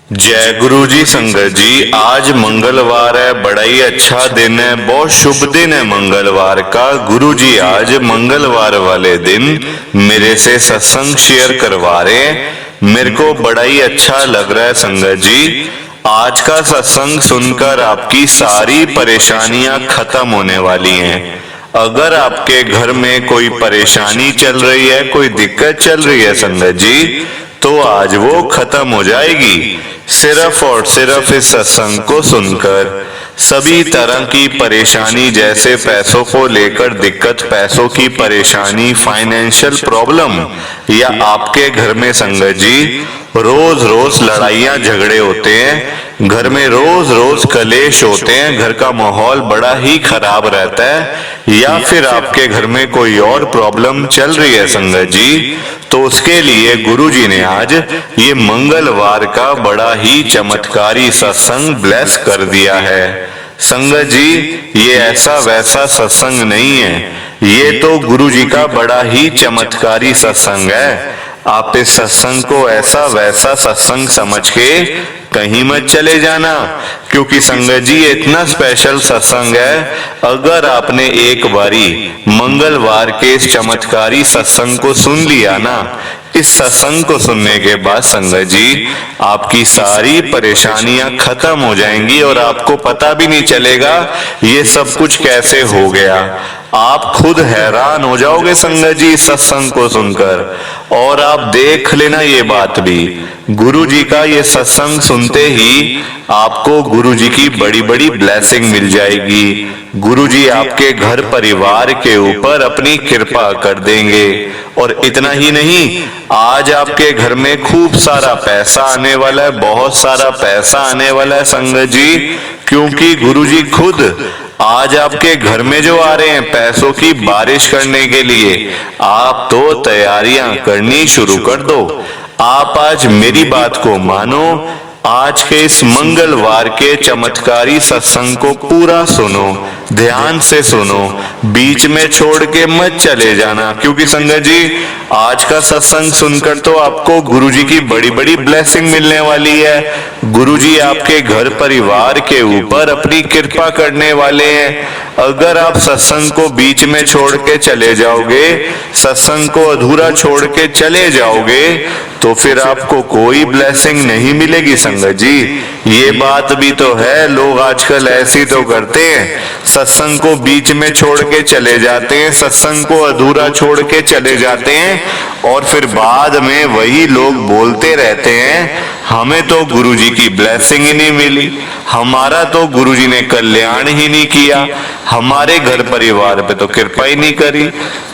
जय गुरु जी। संगत जी, आज मंगलवार है, बड़ा ही अच्छा दिन है, बहुत शुभ दिन है मंगलवार का। गुरु जी आज मंगलवार वाले दिन मेरे से सत्संग शेयर करवा रहे हैं। मेरे को बड़ा ही अच्छा लग रहा है संगत जी। आज का सत्संग सुनकर आपकी सारी परेशानियां खत्म होने वाली हैं। अगर आपके घर में कोई परेशानी चल रही है, कोई दिक्कत चल रही है संगत जी, तो आज वो खत्म हो जाएगी सिर्फ और सिर्फ इस सत्संग को सुनकर। सभी तरह की परेशानी, जैसे पैसों को लेकर दिक्कत, पैसों की परेशानी, फाइनेंशियल प्रॉब्लम, या आपके घर में संगत जी रोज रोज लड़ाइयां झगड़े होते हैं, घर में रोज रोज कलेश होते हैं, घर का माहौल बड़ा ही खराब रहता है, या फिर आपके घर में कोई और प्रॉब्लम चल रही है संगत जी, तो उसके लिए गुरु जी ने आज ये मंगलवार का बड़ा ही चमत्कारी सत्संग ब्लेस कर दिया है। संगत जी, ये ऐसा वैसा सत्संग नहीं है, ये तो गुरु जी का बड़ा ही चमत्कारी सत्संग है। आप इस सत्संग को ऐसा वैसा सत्संग समझ के कहीं मत चले जाना, क्योंकि संगत जी ये इतना स्पेशल सत्संग है। अगर आपने एक बारी मंगलवार के इस चमत्कारी सत्संग को सुन लिया ना, इस सत्संग को सुनने के बाद संगत जी आपकी सारी परेशानियां खत्म हो जाएंगी और आपको पता भी नहीं चलेगा ये सब कुछ कैसे हो गया। आप खुद हैरान हो जाओगे संगत जी इस सत्संग को सुनकर। और आप देख लेना ये बात भी, गुरु जी का ये सत्संग सुनते ही आपको गुरु जी की बड़ी बड़ी ब्लेसिंग मिल जाएगी। गुरु जी आपके घर परिवार के ऊपर अपनी कृपा कर देंगे। और इतना ही नहीं, आज आपके घर में खूब सारा पैसा आने वाला है, बहुत सारा पैसा आने वाला है संगत जी, क्योंकि गुरु जी खुद आज आपके घर में जो आ रहे हैं पैसों की बारिश करने के लिए। आप तो तैयारियां करनी शुरू कर दो। आप आज मेरी बात को मानो, आज के इस मंगलवार के चमत्कारी सत्संग को पूरा सुनो, ध्यान से सुनो, बीच में छोड़ के मत चले जाना, क्योंकि संगत जी आज का सत्संग सुनकर तो आपको गुरुजी की बड़ी बड़ी ब्लेसिंग मिलने वाली है। गुरुजी आपके घर परिवार के ऊपर अपनी कृपा करने वाले हैं। अगर आप सत्संग को बीच में छोड़ के चले जाओगे, सत्संग को अधूरा छोड़ के चले जाओगे, तो फिर आपको कोई ब्लेसिंग नहीं मिलेगी संगत जी। ये बात भी तो है, लोग आजकल ऐसी तो करते हैं, सत्संग को बीच में छोड़ के चले जाते हैं, सत्संग को अधूरा छोड़ के चले जाते हैं, और फिर बाद में वही लोग बोलते रहते हैं हमें तो गुरुजी की ब्लेसिंग ही नहीं मिली, हमारा तो गुरुजी ने कल्याण ही नहीं किया, हमारे घर परिवार पे तो कृपा ही नहीं करी।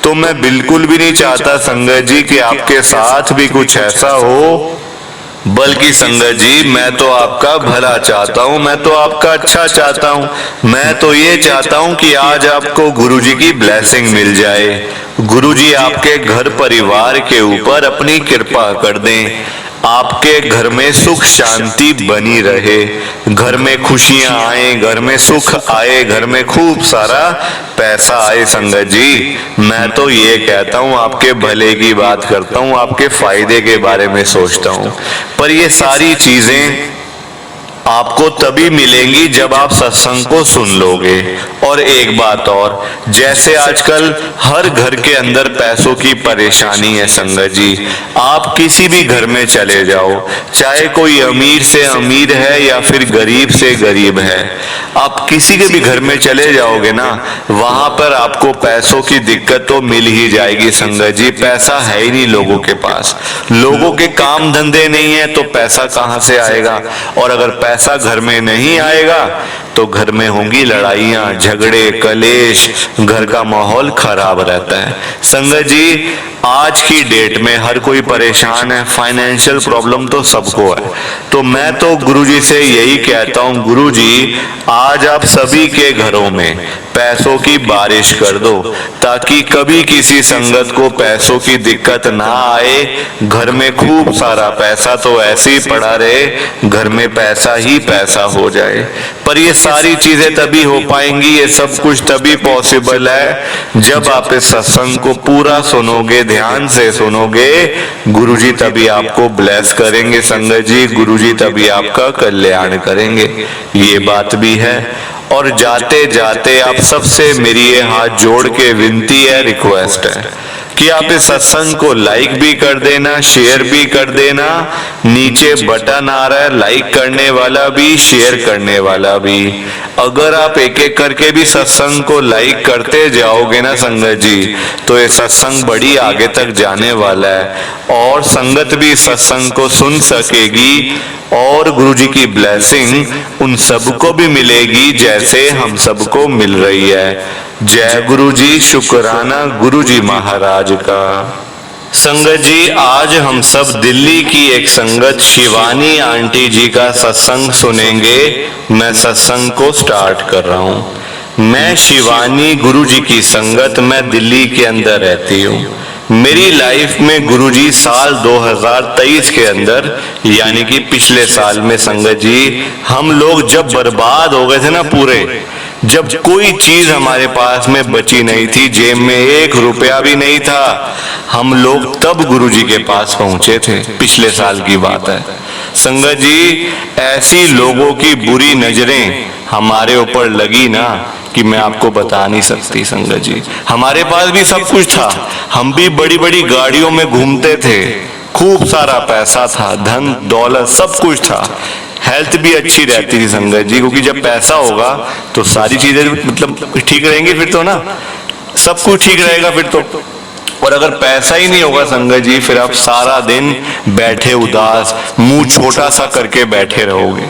तो मैं बिल्कुल भी नहीं चाहता संगत जी कि आपके साथ भी कुछ ऐसा हो, बल्कि संगत जी मैं तो आपका भला चाहता हूँ, मैं तो आपका अच्छा चाहता हूँ। मैं तो ये चाहता हूँ कि आज आपको गुरुजी की ब्लेसिंग मिल जाए, गुरुजी आपके घर परिवार के ऊपर अपनी कृपा कर दें, आपके घर में सुख शांति बनी रहे, घर में खुशियां आए, घर में सुख आए, घर में खूब सारा पैसा आए। संगत जी मैं तो ये कहता हूँ, आपके भले की बात करता हूँ, आपके फायदे के बारे में सोचता हूँ, पर ये सारी चीजें आपको तभी मिलेंगी जब आप सत्संग को सुन लोगे। और एक बात और, जैसे आजकल हर घर के अंदर पैसों की परेशानी है संगत जी, आप किसी भी घर में चले जाओ, चाहे कोई अमीर से अमीर है या फिर गरीब से गरीब है, आप किसी के भी घर में चले जाओगे ना, वहां पर आपको पैसों की दिक्कत तो मिल ही जाएगी संगत जी। पैसा है ही नहीं लोगों के पास, लोगों के काम धंधे नहीं है तो पैसा कहां से आएगा, और अगर पैसा घर में नहीं आएगा तो घर में होंगी लड़ाइयां, झगड़े, कलेश, घर का माहौल खराब रहता है। संगत जी आज की डेट में हर कोई परेशान है, फाइनेंशियल प्रॉब्लम तो सबको है। तो मैं तो गुरुजी से यही कहता हूँ, गुरुजी आज आप सभी के घरों में पैसों की बारिश कर दो, ताकि कभी किसी संगत को पैसों की दिक्कत ना आए, घर में खूब सारा पैसा तो ऐसे ही पड़ा रहे, घर में पैसा ही पैसा हो जाए। पर ये सारी चीजें तभी हो पाएंगी, ये सब कुछ तभी पॉसिबल है जब आप इस सत्संग को पूरा सुनोगे, ध्यान से सुनोगे, गुरुजी तभी आपको ब्लेस करेंगे संगत जी, गुरुजी तभी आपका कल्याण करेंगे। ये बात भी है। और जाते जाते आप सबसे मेरी ये हाथ जोड़ के विनती है, रिक्वेस्ट है कि आप इस सत्संग को लाइक भी कर देना, शेयर भी कर देना। नीचे बटन आ रहा है लाइक करने वाला भी, शेयर करने वाला भी। अगर आप एक एक करके भी सत्संग को लाइक करते जाओगे ना संगत जी, तो ये सत्संग बड़ी आगे तक जाने वाला है और संगत भी सत्संग को सुन सकेगी और गुरुजी की ब्लेसिंग उन सबको भी मिलेगी जैसे हम सबको मिल रही है। जय गुरुजी, शुक्राना गुरुजी महाराज का। संगत जी, आज हम सब दिल्ली की एक संगत शिवानी आंटी जी का सत्संग सुनेंगे। मैं सत्संग को स्टार्ट कर रहा हूँ। मैं शिवानी, गुरुजी की संगत, मैं दिल्ली के अंदर रहती हूँ। मेरी लाइफ में गुरुजी साल 2023 के अंदर, यानी कि पिछले साल में संगत जी, हम लोग जब बर्बाद हो गए थे ना पूरे, जब कोई चीज हमारे पास में बची नहीं थी, जेब में 1 रुपया भी नहीं था, हम लोग तब गुरुजी के पास पहुंचे थे। पिछले साल की बात है संगत जी। ऐसी लोगों की बुरी नजरें हमारे ऊपर लगी ना कि मैं आपको बता नहीं सकती संगत जी। हमारे पास भी सब कुछ था, हम भी बड़ी बड़ी गाड़ियों में घूमते थे, खूब सारा पैसा था, धन दौलत सब कुछ था, हेल्थ भी अच्छी रहती थी संगत जी, क्योंकि जब पैसा होगा तो सारी चीजें मतलब ठीक रहेंगी, फिर तो ना सब कुछ ठीक रहेगा फिर तो। और अगर पैसा ही नहीं होगा संगत जी, फिर आप सारा दिन बैठे उदास, मुंह छोटा सा करके बैठे रहोगे,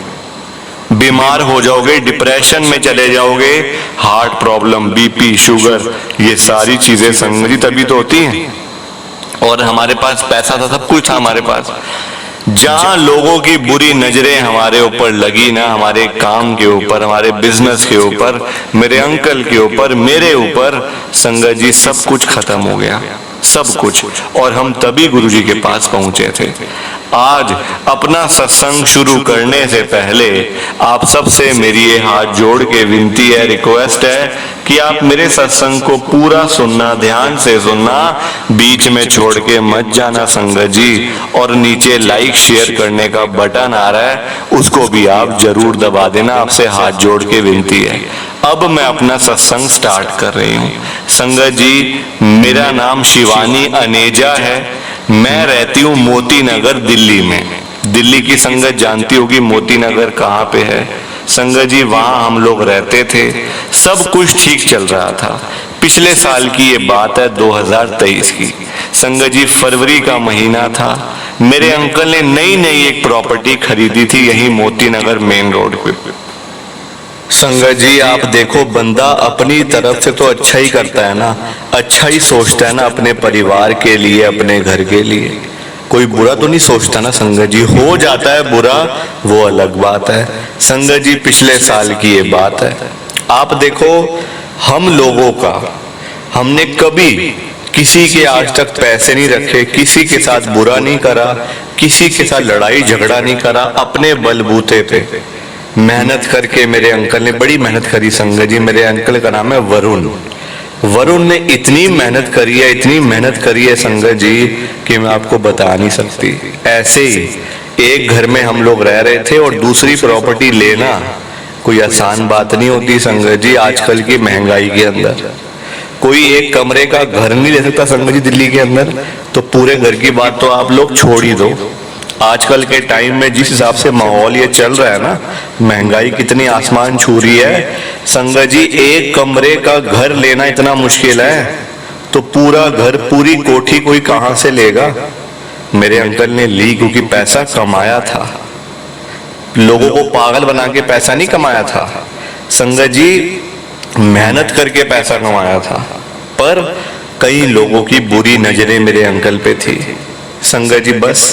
बीमार हो जाओगे, डिप्रेशन में चले जाओगे, हार्ट प्रॉब्लम, बीपी, शुगर, ये सारी चीजें संगत जी तभी तो होती हैं। और हमारे पास पैसा था, सब कुछ था हमारे पास। जहां लोगों की बुरी नजरें हमारे ऊपर लगी ना, हमारे काम के ऊपर, हमारे बिजनेस के ऊपर, मेरे अंकल के ऊपर, मेरे ऊपर, संगत जी सब कुछ खत्म हो गया, सब कुछ। और हम तभी गुरुजी के पास पहुंचे थे। आज अपना सत्संग शुरू करने से पहले आप सबसे मेरी ये हाथ जोड़ के विनती है, रिक्वेस्ट है कि आप मेरे सत्संग को पूरा सुनना, ध्यान से सुनना, बीच में छोड़ के मत जाना संगत जी। और नीचे लाइक शेयर करने का बटन आ रहा है, उसको भी आप जरूर दबा देना, आपसे हाथ जोड़ के विनती है। अब मैं अपना सत्संग स्टार्ट कर रही हूँ संगत जी। मेरा नाम शिवानी अनेजा है, मैं रहती हूँ मोती नगर दिल्ली में। दिल्ली की संगत जानती होगी मोती नगर कहाँ पे है संगत जी, वहां हम लोग रहते थे, सब कुछ ठीक चल रहा था। पिछले साल की ये बात है, 2023 की संगत जी, फरवरी का महीना था। मेरे अंकल ने नई नई एक प्रॉपर्टी खरीदी थी यही मोती नगर मेन रोड पे। संगत जी आप देखो, बंदा अपनी तरफ से तो अच्छा ही करता है ना, अच्छा ही सोचता है ना अपने परिवार के लिए, अपने घर के लिए, कोई बुरा तो नहीं सोचता ना संगत जी। हो जाता है बुरा, वो अलग बात है संगत जी। पिछले साल की ये बात है। आप देखो, हम लोगों का, हमने कभी किसी के आज तक पैसे नहीं रखे, किसी के साथ बुरा नहीं करा, किसी के साथ लड़ाई झगड़ा नहीं करा, अपने बलबूते पे मेहनत करके। मेरे अंकल ने बड़ी मेहनत करी संगत जी। मेरे अंकल का नाम है वरुण। वरुण ने इतनी मेहनत करी है, इतनी मेहनत करी है संगत जी कि मैं आपको बता नहीं सकती। ऐसे ही एक घर में हम लोग रह रहे थे और दूसरी प्रॉपर्टी लेना कोई आसान बात नहीं होती संगत जी। आजकल की महंगाई के अंदर कोई एक कमरे का घर नहीं ले सकता संगत जी दिल्ली के अंदर, तो पूरे घर की बात तो आप लोग छोड़ ही दो। आजकल के टाइम में जिस हिसाब से माहौल ये चल रहा है ना, महंगाई कितनी आसमान छू रही है संगत जी। एक कमरे का घर लेना इतना मुश्किल है, तो पूरा घर, पूरी कोठी कोई कहां से लेगा। मेरे अंकल ने ली क्योंकि पैसा कमाया था, लोगों को पागल बना के पैसा नहीं कमाया था संगत जी, मेहनत करके पैसा कमाया था। पर कई लोगों की बुरी नजरें मेरे अंकल पे थी संगत जी। बस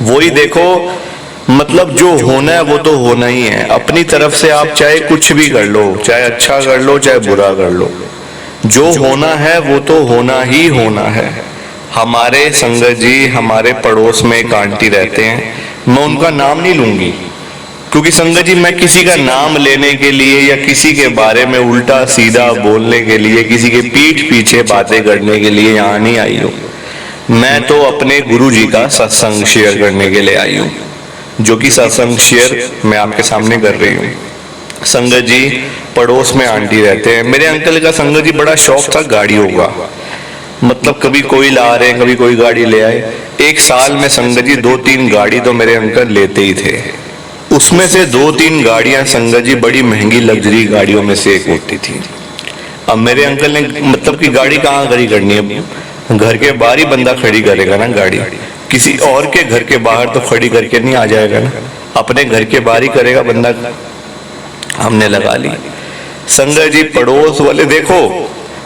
वही देखो, मतलब जो होना है वो तो होना ही है। अपनी तरफ से आप चाहे कुछ भी कर लो, चाहे अच्छा कर लो, चाहे बुरा कर लो, जो होना है वो तो होना ही होना है। हमारे संगत जी, हमारे पड़ोस में एक आंटी रहते हैं, मैं उनका नाम नहीं लूंगी क्योंकि संगत जी मैं किसी का नाम लेने के लिए या किसी के बारे में उल्टा सीधा बोलने के लिए, किसी के पीठ पीछे बातें करने के लिए यहाँ नहीं आई हूँ। मैं तो अपने गुरु जी का सत्संग शेयर करने के लिए आई हूँ, जो कि सत्संग शेयर मैं आपके सामने कर रही हूँ। संगत जी, पड़ोस में आंटी रहते हैं। मेरे अंकल का संगत जी बड़ा शौक था गाड़ियों का, मतलब कभी कोई ला रहे हैं, कभी कोई गाड़ी ले आए। एक साल में संगत जी 2-3 गाड़ी तो मेरे अंकल लेते ही थे। उसमें से 2-3 गाड़ियां संगत जी बड़ी महंगी लग्जरी गाड़ियों में से एक होती थी। अब मेरे अंकल ने मतलब कि गाड़ी कहाँ खड़ी करनी है, घर के बाहर ही बंदा खड़ी करेगा ना गाड़ी, किसी और के घर के बाहर तो खड़ी करके नहीं आ जाएगा ना, अपने घर के बाहर ही करेगा बंदा। हमने लगा ली। संगत जी पड़ोस वाले देखो,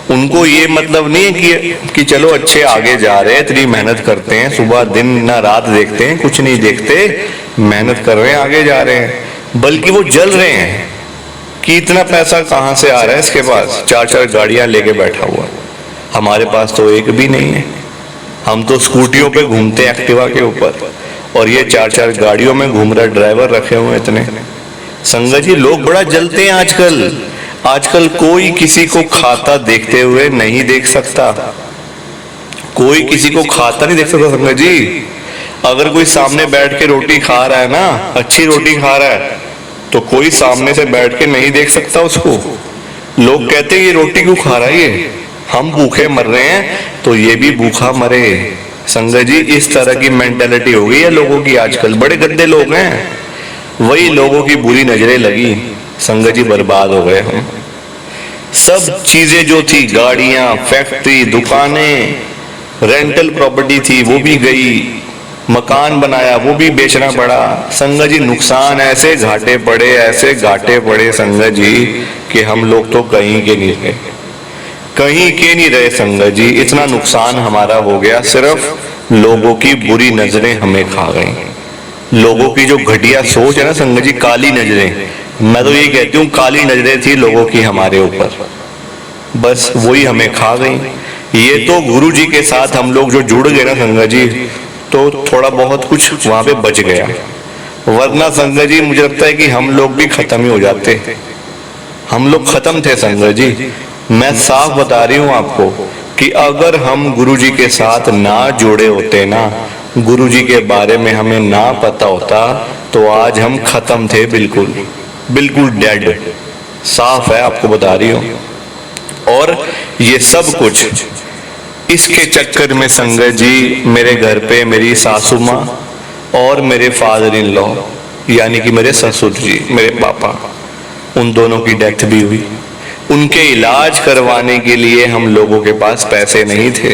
उनको ये मतलब नहीं है कि चलो अच्छे आगे जा रहे हैं, इतनी मेहनत करते हैं, सुबह दिन ना रात देखते हैं, कुछ नहीं देखते, मेहनत कर रहे हैं, आगे जा रहे हैं, बल्कि वो जल रहे हैं कि इतना पैसा कहाँ से आ रहा है इसके पास, 4-4 गाड़ियां लेके बैठा हुआ। हमारे पास तो एक भी नहीं है, हम तो स्कूटियों पे घूमते हैं, एक्टिवा के ऊपर, और ये 4-4 गाड़ियों में घूम रहा ड्राइवर रखे हुए इतने। संगत जी लोग बड़ा जलते हैं आजकल। आजकल कोई किसी को खाता देखते हुए नहीं देख सकता, कोई किसी को खाता नहीं देख सकता। संगत जी अगर कोई सामने बैठ के रोटी खा रहा है ना, अच्छी रोटी खा रहा है, तो कोई सामने से बैठ के नहीं देख सकता उसको। लोग कहते हैं ये रोटी क्यों खा रहा है, ये हम भूखे मर रहे हैं तो ये भी भूखा मरे। संगत जी इस तरह की मेंटालिटी हो गई है लोगों की आजकल, बड़े गंदे लोग हैं। वही लोगों की बुरी नजरें लगी, संगत जी बर्बाद हो गए हम। सब चीजें जो थी, गाड़ियां, फैक्ट्री, दुकानें, रेंटल प्रॉपर्टी थी वो भी गई, मकान बनाया वो भी बेचना पड़ा। संगत जी नुकसान, ऐसे घाटे पड़े, ऐसे घाटे पड़े संगत जी कि हम लोग तो कहीं के नहीं रहे, कहीं के नहीं रहे संगत जी। इतना नुकसान हमारा हो गया, सिर्फ लोगों की बुरी नजरें हमें खा गई। लोगों की जो घटिया सोच है ना संगत जी, काली नजरें, मैं तो ये कहती हूँ काली नजरें थी लोगों की हमारे ऊपर, बस वही हमें खा गई। ये तो गुरु जी के साथ हम लोग जो जुड़ गए ना संगत जी, तो थोड़ा बहुत कुछ वहां पे बच गया, वरना संगत जी मुझे लगता है कि हम लोग भी खत्म ही हो जाते। हम लोग खत्म थे संगत जी। मैं साफ बता रही हूँ आपको कि अगर हम गुरु जी के साथ ना जुड़े होते ना, गुरु जी के बारे में हमें ना पता होता, तो आज हम खत्म थे, बिल्कुल बिल्कुल डेड। साफ है, आपको बता रही हूँ। और ये सब कुछ इसके चक्कर में संगत जी मेरे घर पे मेरी सासू माँ और मेरे फादर इन लॉ यानी कि मेरे ससुर जी, मेरे पापा, उन दोनों की डेथ भी हुई। उनके इलाज करवाने के लिए हम लोगों के पास पैसे नहीं थे।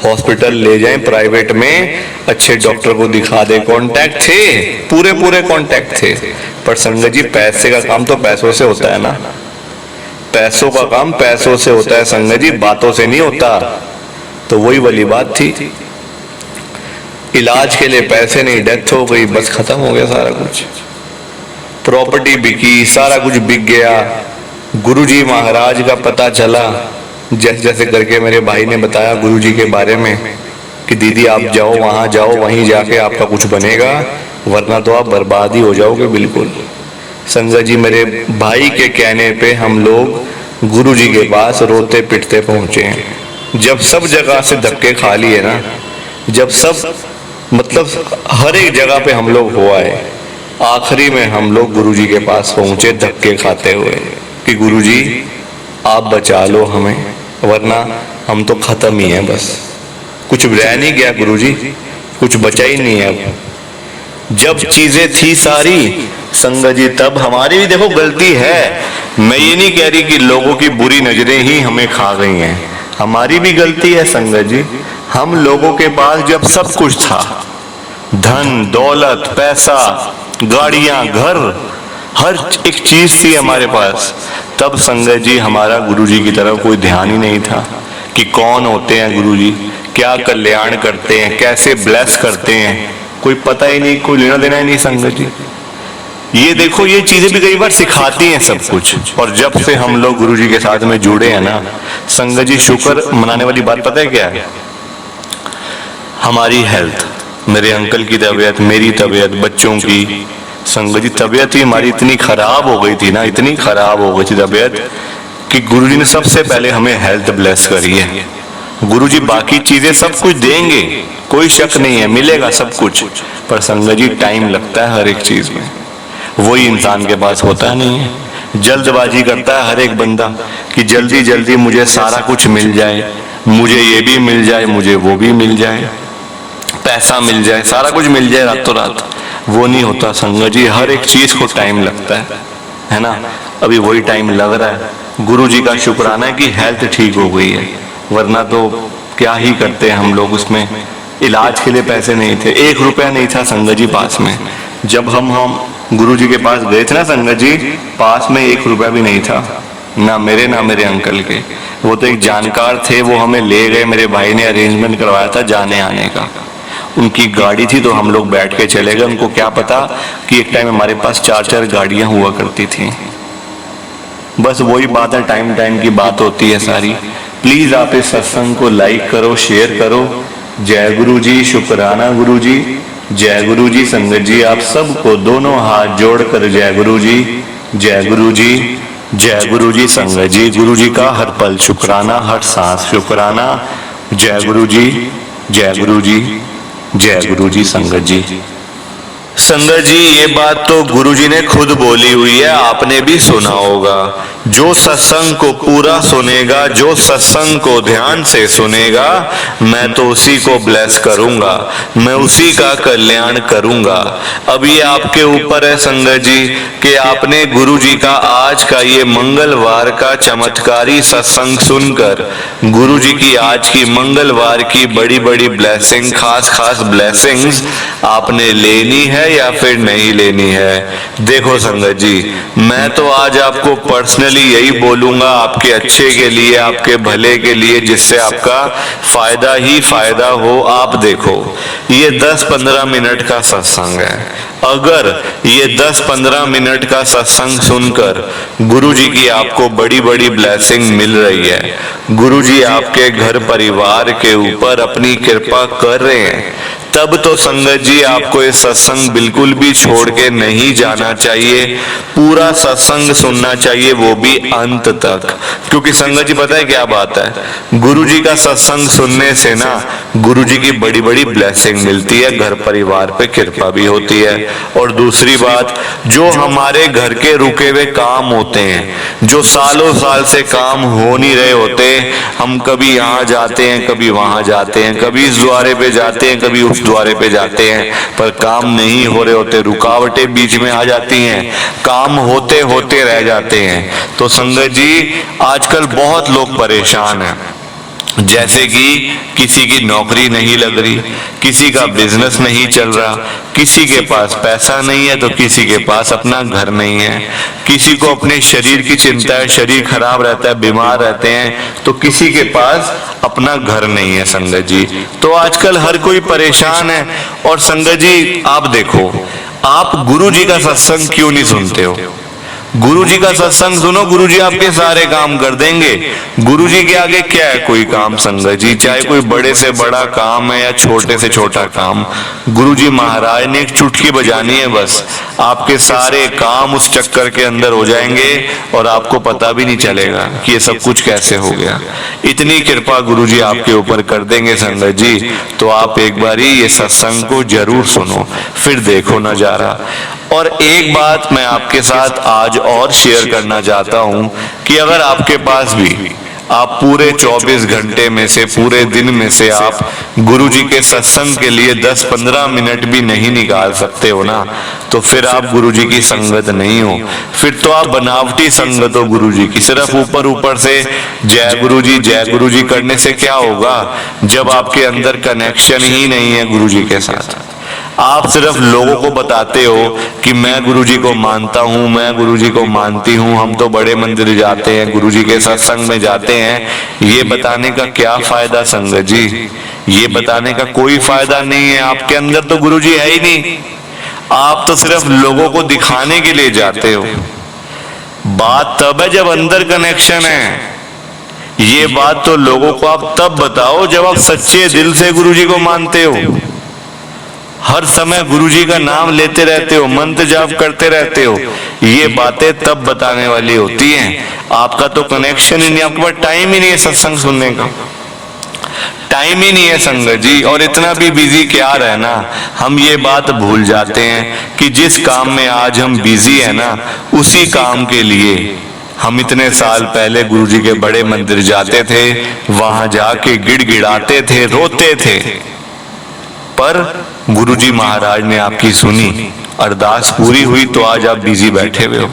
हॉस्पिटल ले जाएं प्राइवेट में, अच्छे डॉक्टर को दिखा दे, कांटेक्ट थे, पूरे पूरे कांटेक्ट थे, पर संगत जी पैसे का काम तो पैसों से होता है ना, पैसों का काम पैसों से होता है संगत जी, बातों से नहीं होता। तो वही वाली बात थी, इलाज के लिए पैसे नहीं, डेथ हो गई, बस खत्म हो गया सारा कुछ। प्रॉपर्टी बिकी, सारा कुछ बिक गया। गुरुजी महाराज का पता चला, जैसे जैसे करके मेरे भाई ने बताया गुरुजी के बारे में कि दीदी आप जाओ, वहां जाओ, वहीं जाके आपका कुछ बनेगा, वरना तो आप बर्बाद ही हो जाओगे बिल्कुल। संगत जी मेरे भाई के कहने पे हम लोग गुरुजी के पास रोते पिटते पहुंचे हैं। जब सब जगह से धक्के खा लिए ना, जब सब मतलब हर एक जगह पे हम लोग हुआ है, आखिरी में हम लोग गुरुजी के पास पहुंचे धक्के खाते हुए कि गुरुजी आप बचा लो हमें, वरना हम तो खत्म ही हैं, बस कुछ रह नहीं गया गुरुजी, कुछ बचा ही नहीं है अब। जब चीजें थी सारी संगत जी, तब हमारी भी देखो गलती है। मैं ये नहीं कह रही कि लोगों की बुरी नजरें ही हमें खा गई हैं, हमारी भी गलती है संगत जी। हम लोगों के पास जब सब कुछ था, धन दौलत पैसा, गाड़ियां, घर, हर एक चीज थी हमारे पास, तब संगत जी हमारा गुरुजी की तरफ कोई ध्यान ही नहीं था कि कौन होते हैं गुरुजी, क्या कल्याण करते हैं, कैसे ब्लेस करते हैं, कोई पता ही नहीं, कोई लेना देना ही नहीं संगत जी। ये देखो ये चीजें भी कई बार सिखाती हैं सब कुछ। और जब से हम लोग गुरुजी के साथ में जुड़े हैं ना संगत जी, शुक्र मनाने वाली बात पता है क्या है? हमारी हेल्थ, मेरे अंकल की तबीयत, मेरी तबीयत, बच्चों की, संगत जी तबीयत ही हमारी इतनी खराब हो गई थी ना, इतनी खराब हो गई थी तबीयत कि गुरुजी ने सबसे पहले हमें हेल्थ ब्लेस करी है। गुरुजी बाकी चीजें सब कुछ देंगे, कोई शक नहीं है, मिलेगा सब कुछ, पर संगत जी टाइम लगता है हर एक चीज में। वही इंसान के पास होता नहीं है। जल्दबाजी करता है हर एक बंदा कि जल्दी जल्दी मुझे सारा कुछ मिल जाए, मुझे ये भी मिल जाए, मुझे वो भी मिल जाए, पैसा मिल जाए, सारा कुछ मिल जाए रातों रात। वो नहीं होता संगत जी, हर एक चीज को टाइम लगता है ना। अभी वही टाइम लग रहा है। गुरु जी का शुक्राना है कि हेल्थ ठीक हो गई है, वरना तो क्या ही करते हैं हम लोग। उसमें इलाज के लिए पैसे नहीं थे, 1 रुपया नहीं था संगत जी पास में। जब हम गुरु जी के पास गए थे ना संगत जी, पास में 1 रुपया भी नहीं था, ना मेरे ना मेरे अंकल के। वो तो एक जानकार थे, वो हमें ले गए, मेरे भाई ने अरेंजमेंट करवाया था जाने आने का। उनकी गाड़ी थी तो हम लोग बैठ के चले गए। उनको क्या पता कि एक टाइम हमारे पास 4-4 गाड़ियां हुआ करती थी। बस वही बात है, टाइम टाइम की बात होती है सारी। प्लीज आप इस सत्संग को लाइक करो, शेयर करो। जय गुरु जी, शुक्राना गुरु जी, जय गुरु जी। संगत जी आप सबको दोनों हाथ जोड़कर जय गुरु जी, जय गुरु जी, जय गुरु जी। संगत जी गुरु जी का हर पल शुक्राना, हर सांस शुक्राना। जय गुरु जी, जय गुरु जी, जय गुरु जी। संगत जी, संगत जी ये बात तो गुरु जी ने खुद बोली हुई है, आपने भी सुना होगा। जो सत्संग को पूरा सुनेगा, जो सत्संग को ध्यान से सुनेगा, मैं तो उसी को ब्लेस करूंगा, मैं उसी का कल्याण करूंगा। अब ये आपके ऊपर है संगत जी कि आपने गुरु जी का आज का ये मंगलवार का चमत्कारी सत्संग सुनकर गुरु जी की आज की मंगलवार की बड़ी बड़ी ब्लेसिंग, खास खास ब्लेसिंग्स आपने लेनी है या फिर नहीं लेनी है। देखो संगत जी, मैं तो आज आपको पर्सनली यही बोलूंगा, आपके अच्छे के लिए, आपके भले के लिए, जिससे आपका फायदा ही फायदा हो। आप देखो ये 10-15 मिनट का सत्संग है। अगर ये 10-15 मिनट का सत्संग सुनकर गुरु जी की आपको बड़ी बड़ी ब्लेसिंग मिल रही है, गुरु जी आपके घर परिवार के ऊपर अपनी कृपा कर रहे हैं, तब तो संगत जी आपको ये सत्संग बिल्कुल भी छोड़ के नहीं जाना चाहिए। पूरा सत्संग सुनना चाहिए, वो भी अंत तक। क्योंकि संगत जी पता है क्या बात है, गुरु जी का सत्संग सुनने से ना गुरु जी की बड़ी बड़ी ब्लेसिंग मिलती है, घर परिवार पे कृपा भी होती है। और दूसरी बात, जो हमारे घर के रुके हुए काम होते हैं, जो सालों साल से काम हो नहीं रहे होते, हम कभी यहाँ जाते हैं, कभी वहां जाते हैं, कभी इस द्वारे पे जाते हैं, कभी उस द्वारे पे जाते हैं, पर काम नहीं हो रहे होते, रुकावटें बीच में आ जाती हैं, काम होते होते रह जाते हैं। तो संगत जी आजकल बहुत लोग परेशान हैं, जैसे कि किसी की नौकरी नहीं लग रही, किसी का बिजनेस नहीं चल रहा, किसी के पास पैसा नहीं है तो किसी के पास अपना घर नहीं है, किसी को अपने शरीर की चिंता है, शरीर खराब रहता है, बीमार रहते हैं, तो किसी के पास अपना घर नहीं है संगत जी। तो आजकल हर कोई परेशान है। और संगत जी आप देखो, आप गुरु जी का सत्संग क्यों नहीं सुनते हो? गुरु जी का सत्संग सुनो, गुरु जी आपके सारे काम कर देंगे। गुरु जी के आगे क्या है कोई काम संगत जी, चाहे कोई बड़े से बड़ा काम है या छोटे से छोटा काम, गुरु जी महाराज ने एक चुटकी बजानी है, बस आपके सारे काम उस चक्कर के अंदर हो जाएंगे और आपको पता भी नहीं चलेगा कि ये सब कुछ कैसे हो गया। इतनी कृपा गुरु जी आपके ऊपर कर देंगे संगत जी। तो आप एक बारी ये सत्संग को जरूर सुनो, फिर देखो नजारा। और एक बात मैं आपके साथ आज और शेयर करना चाहता हूं कि अगर आपके पास भी आप पूरे 24 घंटे में से, पूरे दिन में से आप गुरु जी के सत्संग के लिए 10-15 मिनट भी नहीं निकाल सकते हो ना, तो फिर आप गुरु जी की संगत नहीं हो, फिर तो आप बनावटी संगत हो गुरु जी की। सिर्फ ऊपर ऊपर से जय गुरु जी करने से क्या होगा, जब आपके अंदर कनेक्शन ही नहीं है गुरु जी के साथ। आप सिर्फ लोगों को बताते हो कि मैं गुरुजी को मानता हूँ, मैं गुरुजी को मानती हूँ, हम तो बड़े मंदिर जाते हैं, गुरुजी के सत्संग में जाते हैं। ये बताने का क्या फायदा संगत जी? ये बताने का कोई फायदा नहीं है। आपके अंदर तो गुरुजी है ही नहीं, आप तो सिर्फ लोगों को दिखाने के लिए जाते हो। बात तब है जब अंदर कनेक्शन है। ये बात तो लोगों को आप तब बताओ जब आप सच्चे दिल से गुरुजी को मानते हो, हर समय गुरुजी का नाम लेते रहते हो, मंत्र जाप करते रहते हो। ये बातें तब बताने वाली होती हैं। आपका तो कनेक्शन ही नहीं, आपके पास टाइम ही नहीं है सत्संग सुनने का। टाइम ही नहीं है संगत जी। और इतना भी बिजी क्या रहना, हम ये बात भूल जाते हैं कि जिस काम में आज हम बिजी है ना, उसी काम के लिए हम इतने साल पहले गुरुजी के बड़े मंदिर जाते थे, वहां जाके गिड़गिड़ाते थे, रोते थे, पर गुरुजी महाराज ने आपकी सुनी, अरदास पूरी हुई, तो आज आप बिजी बैठे हुए हो।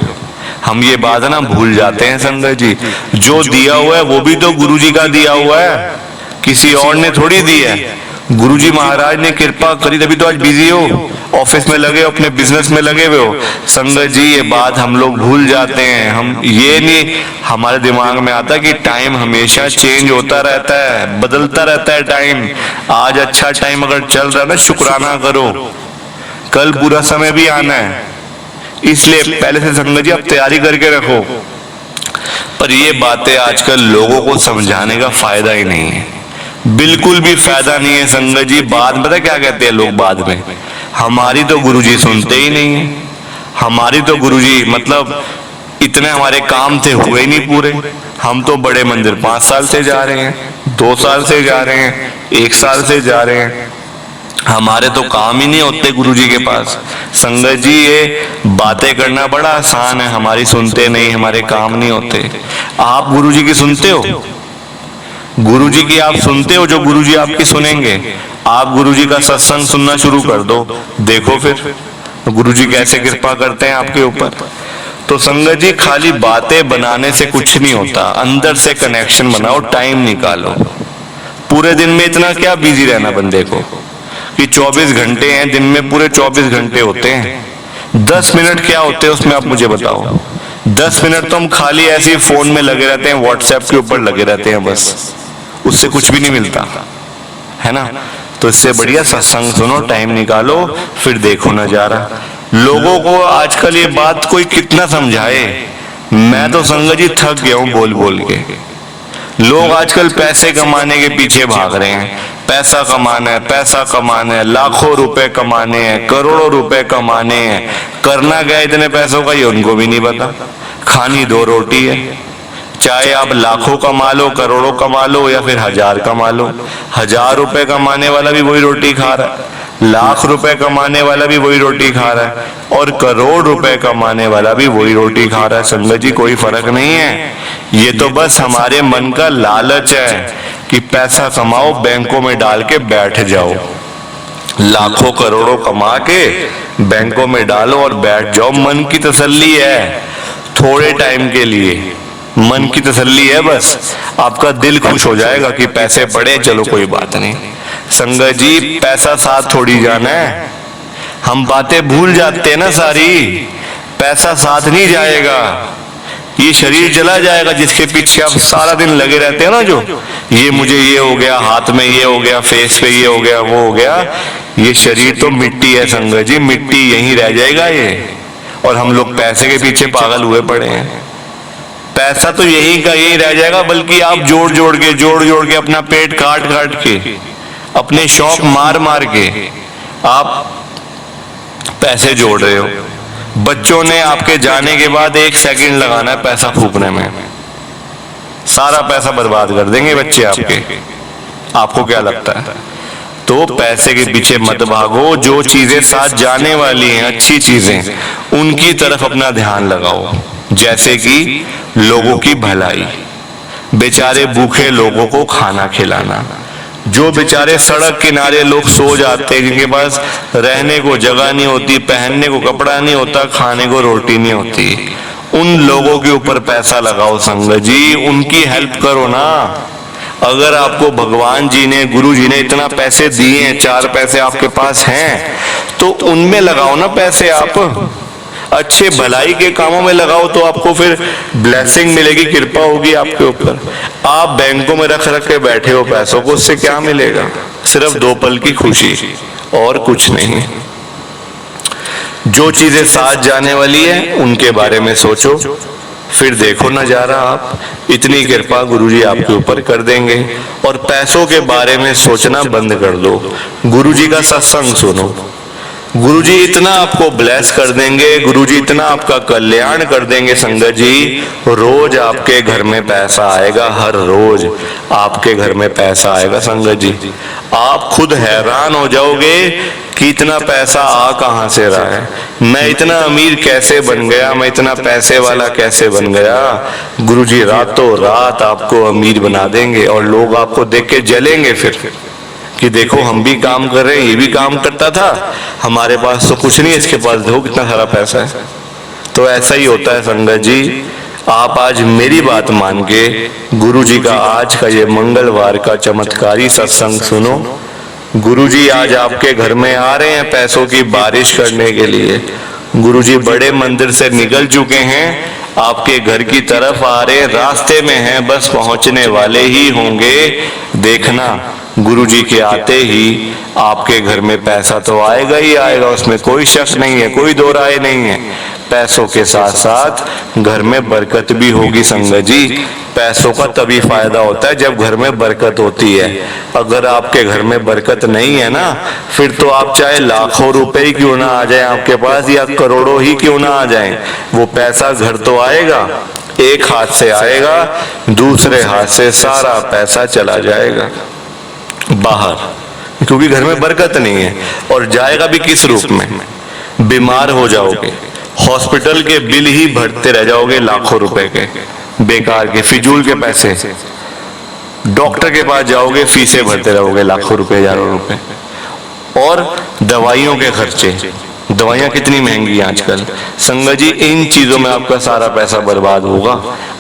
हम ये बात ना भूल जाते हैं संगत जी। जो दिया हुआ है वो भी तो गुरुजी का दिया हुआ है, किसी और ने थोड़ी दी है। गुरुजी महाराज ने कृपा करी तभी तो आज बिजी हो, ऑफिस में लगे हो, अपने बिजनेस में लगे हुए हो। संगत जी ये बात हम लोग भूल जाते हैं। हम ये नहीं हमारे दिमाग में आता कि टाइम हमेशा चेंज होता रहता है, बदलता रहता है टाइम। आज अच्छा टाइम अगर चल रहा है ना, शुक्राना करो, कल बुरा समय भी आना है, इसलिए पहले से संगत जी आप तैयारी करके रखो। पर ये बातें आजकल लोगों को समझाने का फायदा ही नहीं है, बिल्कुल भी फायदा नहीं है संगत जी। बाद में पता क्या कहते हैं लोग, बाद में हमारी तो गुरुजी सुनते ही नहीं है, हमारी तो गुरुजी मतलब इतने हमारे काम थे हुए ही नहीं पूरे। हम तो बड़े मंदिर 5 साल से जा रहे हैं, 2 साल से जा रहे हैं, 1 साल से जा रहे हैं, हमारे तो काम ही नहीं होते गुरुजी के पास। संगत जी ये बातें करना बड़ा आसान है, हमारी सुनते नहीं, हमारे काम नहीं होते। आप गुरुजी की सुनते हो, गुरुजी की आप सुनते हो, जो गुरुजी आपकी सुनेंगे। आप गुरुजी का सत्संग सुनना शुरू कर दो, देखो फिर गुरुजी कैसे कृपा करते हैं आपके ऊपर। तो संगत जी खाली बातें बनाने से कुछ नहीं होता, अंदर से कनेक्शन बनाओ, टाइम निकालो। पूरे दिन में इतना क्या बिजी रहना बंदे को कि 24 घंटे हैं दिन में, पूरे 24 घंटे होते हैं। 10 मिनट क्या होते हैं उसमें, आप मुझे बताओ। 10 मिनट तो हम खाली ऐसे ही फोन में लगे रहते हैं, व्हाट्सएप के ऊपर लगे रहते हैं, बस उससे कुछ भी नहीं मिलता है ना। तो इससे बढ़िया सत्संग सुनो, टाइम निकालो, फिर देखो नजारा। लोगों को आजकल ये बात कोई कितना समझाए, मैं तो संगत जी थक गया हूं बोल बोल के। लोग आजकल पैसे कमाने के पीछे भाग रहे हैं, पैसा कमाना है, पैसा कमाना है, लाखों रुपए कमाने हैं, करोड़ों रुपए कमाने हैं। करना क्या इतने पैसों का, ये उनको भी नहीं पता। खानी 2 रोटी है, चाहे आप लाखों कमा लो, करोड़ों कमा लो, या फिर 1000 कमा लो। 1000 रुपए कमाने वाला भी वही रोटी खा रहा है, लाख रुपए कमाने वाला भी वही रोटी खा रहा है, और करोड़ रुपए कमाने वाला भी वही रोटी खा रहा है। संगत जी कोई फर्क नहीं है, ये तो बस हमारे मन का लालच है कि पैसा कमाओ, बैंकों में डाल के बैठ जाओ। लाखों करोड़ों कमा के बैंकों में डालो और बैठ जाओ। मन की तसल्ली है, थोड़े टाइम के लिए मन की तसल्ली है, बस आपका दिल खुश हो जाएगा कि पैसे पड़े, चलो कोई बात नहीं। संगत जी पैसा साथ थोड़ी जाना है, हम बातें भूल जाते हैं ना सारी। पैसा साथ नहीं जाएगा, ये शरीर चला जाएगा जिसके पीछे आप सारा दिन लगे रहते हैं ना। जो ये मुझे ये हो गया, हाथ में ये हो गया, फेस पे ये हो गया, वो हो गया, ये शरीर तो मिट्टी है संगत जी, मिट्टी यहीं रह जाएगा ये। और हम लोग पैसे के पीछे पागल हुए पड़े हैं। पैसा तो यही का यही रह जाएगा, बल्कि आप जोड़ जोड़ के अपना पेट काट काट के, अपने शौक मार मार के आप पैसे जोड़ रहे हो। बच्चों ने आपके जाने के बाद 1 सेकंड लगाना है पैसा फूकने में, सारा पैसा बर्बाद कर देंगे बच्चे आपके। आपको क्या लगता है? तो पैसे के पीछे मत भागो, जो चीजें साथ जाने वाली हैं, अच्छी चीजें, उनकी तरफ अपना ध्यान लगाओ। जैसे कि लोगों की भलाई, बेचारे भूखे लोगों को खाना खिलाना, जो बेचारे सड़क किनारे लोग सो जाते हैं, जिनके पास रहने को जगह नहीं होती, पहनने को कपड़ा नहीं होता, खाने को रोटी नहीं होती, उन लोगों के ऊपर पैसा लगाओ संगत जी, उनकी हेल्प करो ना। अगर आपको भगवान जी ने, गुरु जी ने इतना पैसे दिए हैं, 4 पैसे आपके पास हैं, तो उनमें लगाओ ना पैसे। आप अच्छे भलाई के कामों में लगाओ तो आपको फिर ब्लेसिंग मिलेगी, कृपा होगी आपके ऊपर। आप बैंकों में रख रख के बैठे हो पैसों को, उससे क्या मिलेगा? सिर्फ 2 पल की खुशी और कुछ नहीं। जो चीजें साथ जाने वाली है उनके बारे में सोचो, फिर देखो नजारा। आप इतनी कृपा गुरुजी आपके ऊपर कर देंगे। और पैसों के बारे में सोचना बंद कर दो, गुरुजी का सत्संग सुनो, गुरुजी इतना आपको ब्लेस कर देंगे, गुरुजी इतना आपका कल्याण कर देंगे संगत जी, रोज आपके घर में पैसा आएगा, हर रोज आपके घर में पैसा आएगा संगत जी। आप खुद हैरान हो जाओगे कि इतना पैसा आ कहां से रहा है, मैं इतना अमीर कैसे बन गया, मैं इतना पैसे वाला कैसे बन गया। गुरुजी रातों रात आपको अमीर बना देंगे और लोग आपको देख के जलेंगे फिर कि देखो हम भी काम कर रहे हैं, ये भी काम करता था, हमारे पास तो कुछ नहीं है, इसके पास देखो कितना सारा पैसा है। तो ऐसा ही होता है संगत जी। आप आज मेरी बात मान के गुरुजी का आज का ये मंगलवार का चमत्कारी सत्संग सुनो। गुरुजी आज आपके घर में आ रहे हैं पैसों की बारिश करने के लिए। गुरुजी बड़े मंदिर से निकल चुके हैं, आपके घर की तरफ आ रहे, रास्ते में हैं, बस पहुंचने वाले ही होंगे। देखना गुरुजी के आते ही आपके घर में पैसा तो आएगा ही आएगा, उसमें कोई शक नहीं है, कोई दो राय नहीं है। पैसों के साथ साथ घर में बरकत भी होगी संगत जी। पैसों का तभी फायदा होता है जब घर में बरकत होती है। अगर आपके घर में बरकत नहीं है ना, फिर तो आप चाहे लाखों रुपए ही क्यों ना आ जाए आपके पास, या करोड़ों ही क्यों ना आ जाए, वो पैसा घर तो आएगा, एक हाथ से आएगा, दूसरे हाथ से सारा पैसा चला जाएगा बाहर, क्योंकि घर में बरकत नहीं है। और जाएगा भी किस रूप में, बीमार हो जाओगे, हॉस्पिटल के बिल ही भरते रह जाओगे, लाखों रुपए के बेकार के फिजूल के पैसे। डॉक्टर के पास जाओगे, फीसें भरते रहोगे, लाखों रुपए, हजारों रुपए। और दवाइयों के खर्चे, दवाइयां कितनी महंगी हैं आजकल संगत जी। इन चीजों में आपका सारा पैसा बर्बाद होगा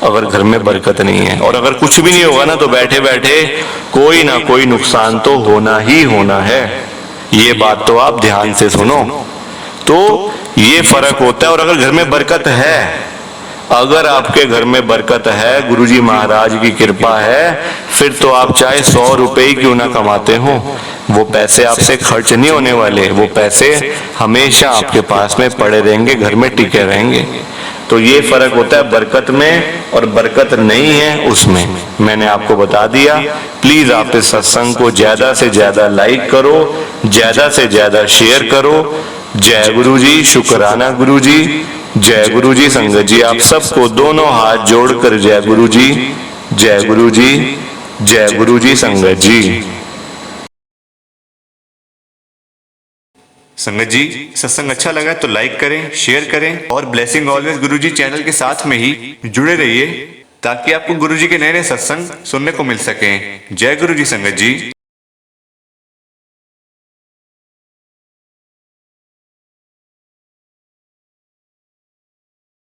अगर घर में बरकत नहीं है। और अगर कुछ भी नहीं होगा ना, तो बैठे बैठे कोई ना कोई नुकसान तो होना ही होना है। ये बात तो आप ध्यान से सुनो। तो ये फर्क होता है। और अगर घर में बरकत है, अगर आपके घर में बरकत है, गुरुजी महाराज की कृपा है, फिर तो आप चाहे 100 रुपए ही क्यों ना कमाते हो, वो पैसे आपसे खर्च नहीं होने वाले, वो पैसे हमेशा आपके पास में पड़े रहेंगे, घर में टिके रहेंगे। तो ये फर्क होता है बरकत में और बरकत नहीं है उसमें। मैंने आपको बता दिया। प्लीज आप इस सत्संग को ज्यादा से ज्यादा लाइक करो, ज्यादा से ज्यादा शेयर करो। जय गुरु जी, शुक्राना गुरु जी, जय गुरु जी। संगत जी आप सबको दोनों हाथ जोड़कर जय गुरु जी, जय गुरु जी, जय गुरु जी। संगत जी, संगत जी सत्संग अच्छा लगा तो लाइक करें, शेयर करें और ब्लेसिंग ऑलवेज गुरुजी चैनल के साथ में ही जुड़े रहिए, ताकि आपको गुरुजी के नए नए सत्संग सुनने को मिल सकें। जय गुरु जी संगत जी।